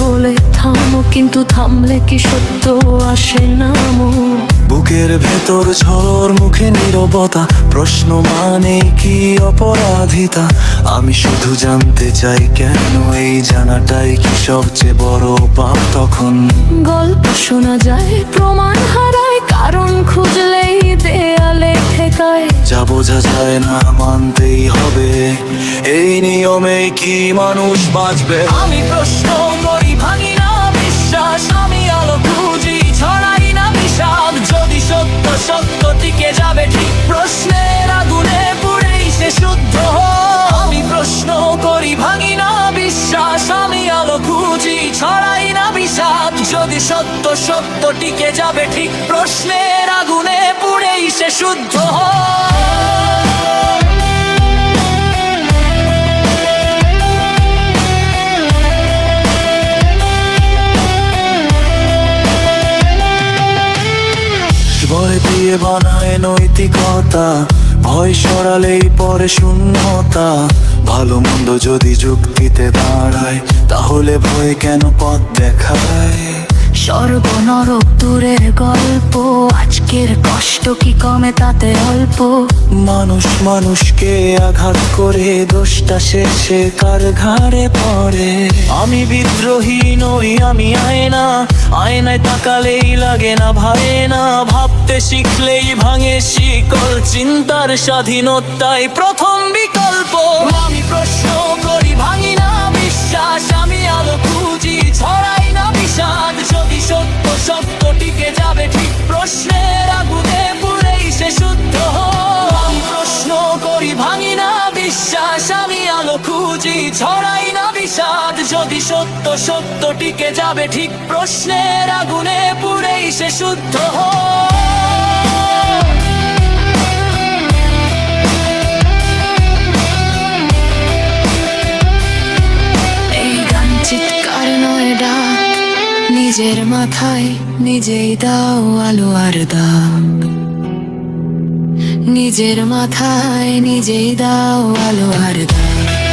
বলে থামো, কিন্তু থামলে কি সত্য আসে না মন? বুকের ভেতর ঝড়, মুখে নীরবতা, প্রশ্ন মানে কি অপরাধিতা? আমি শুধু জানতে চাই কেন, এই জানাটাই কি সবচেয়ে বড় পাপ তখন? গল্প শোনা যায়, প্রমাণ হারায়, কারণ খুঁজলেই দেয়ালে ঠেকায়। যা বোঝা যায় না মানতেই হবে, এই নিয়মে কি মানুষ বাঁচবে? আমি প্রশ্ন করি, ভাঙি না বিশ্বাস, আমি আলো খুঁজি, ছড়াই না বিষাদ। যদি সত্য সত্য টিকে যাবে ঠিক, প্রশ্নের আগুনে পুড়েই সে শুদ্ধ। আমি প্রশ্ন করি, ভাঙি না বিশ্বাস, আমি আলো খুঁজি, ছড়াই না বিষাদ। যদি সত্য সত্য টিকে যাবে ঠিক, প্রশ্নের আগুনে পুড়েই সে শুদ্ধ। ভয় দিয়ে বানায় নৈতিকতা, ভয় সরালেই পরে শূন্যতা। ভালো মন্দ যদি যুক্তিতে দাঁড়ায়, তাহলে ভয় কেন পথ দেখায়? স্বর্গ নরক দূরের গল্প, আজকের কষ্ট কি কমে তাতে অল্প? মানুষ মানুষকে আঘাত করে, দোষটা শেষে কার ঘাড়ে পড়ে? আমি বিদ্রোহী নই, আমি আয়না, আয়নায় তাকালেই লাগে না ভাই না। ভাবতে শিখলেই ভাঙে শিকল, চিন্তার স্বাধীনতাই প্রথম বিকল্প। আমি প্রশ্ন করি, ভাঙি না বিশ্বাস, আমি আলো খুঁজি, ছড়াই না বিষাদ। যদি সত্য সত্য টিকে যাবে ঠিক, প্রশ্নের আগুনে পুড়েই সে শুদ্ধ। আমি প্রশ্ন করি, ভাঙি না বিশ্বাস, আমি আলো খুঁজি, ছড়াই না বিষাদ। যদি সত্য সত্য টিকে যাবে ঠিক, প্রশ্নের আগুনে পুড়েই সে শুদ্ধ। নিজের মাথায় নিজেই দাও আলো আর দাগ, নিজের মাথায় নিজেই দাও আলো আর দাগ।